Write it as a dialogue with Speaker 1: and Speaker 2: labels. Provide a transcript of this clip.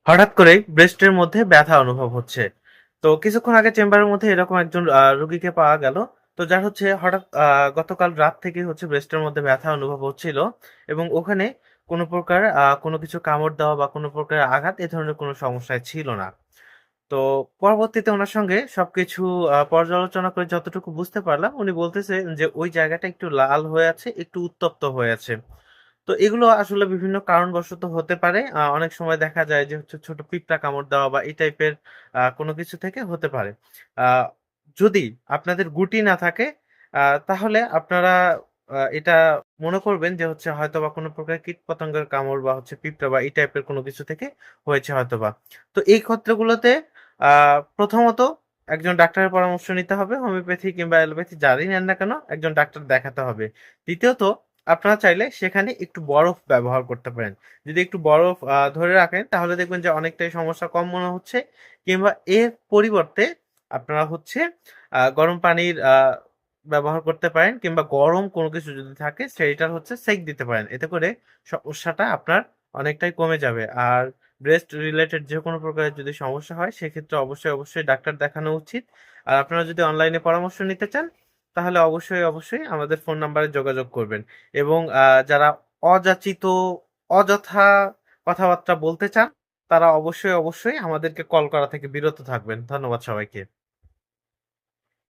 Speaker 1: হঠাৎ করেই ব্রেস্টের মধ্যে ব্যথা অনুভব হচ্ছে। তো কিছুক্ষণ আগে চেম্বারের মধ্যে এরকম একজন রোগীকে পাওয়া গেল। তো যার হচ্ছে হঠাৎ গতকাল রাত থেকে হচ্ছে ব্রেস্টের মধ্যে ব্যথা অনুভব হচ্ছিল এবং ওখানে কোনো প্রকার কোনো কিছু কামড় দেওয়া বা কোনো প্রকার আঘাত এ ধরনের কোনো সমস্যাই ছিল না। তো পরবর্তীতে উনার সঙ্গে সবকিছু পর্যালোচনা করে যতটুকু বুঝতে পারলাম, উনি বলতেছে যে ওই জায়গাটা একটু লাল হয়ে আছে, একটু উত্তপ্ত হয়ে আছে। তো এগুলো আসলে বিভিন্ন কারণবশত হতে পারে। অনেক সময় দেখা যায় যে হচ্ছে ছোট পিঁপড়া কামড় দেওয়া বা এই টাইপের কোনো কিছু থেকে হতে পারে। আ যদি আপনাদের গুটি না থাকে তাহলে আপনারা এটা মনে করবেন যে হচ্ছে হয়তোবা কোনো প্রকার কীটপতঙ্গের কামড় বা হচ্ছে পিঁপড়া বা এই টাইপের কোনো কিছু থেকে হয়েছে হয়তোবা। তো এই ক্ষেত্রগুলোতে আ প্রথমত একজন ডাক্তারের পরামর্শ নিতে হবে। হোমিওপ্যাথি কিংবা অ্যালোপ্যাথি যারই নেন না কেন একজন ডাক্তার দেখাতে হবে। দ্বিতীয়ত আপনারা চাইলে সেখানে একটু বরফ ব্যবহার করতে পারেন। যদি একটু বরফ ধরে রাখেন তাহলে দেখবেন যে অনেকটাই সমস্যা কম মনে হচ্ছে। কিংবা এর পরিবর্তে আপনারা হচ্ছে গরম পানির ব্যবহার করতে পারেন কিংবা গরম কোনো কিছু যদি থাকে সেইটার হচ্ছে সেঁক দিতে পারেন। এতে করে সমস্যাটা আপনার অনেকটাই কমে যাবে। আর ব্রেস্ট রিলেটেড যেকোনো প্রকারের যদি সমস্যা হয় সেক্ষেত্রে অবশ্যই ডাক্তার দেখানো উচিত। আর আপনারা যদি অনলাইনে পরামর্শ নিতে চান তাহলে অবশ্যই আমাদের ফোন নাম্বারে যোগাযোগ করবেন এবং যারা অযাচিত, অযথা কথাবার্তা বলতে চান, তারা অবশ্যই আমাদেরকে কল করা থেকে বিরত থাকবেন। ধন্যবাদ সবাইকে।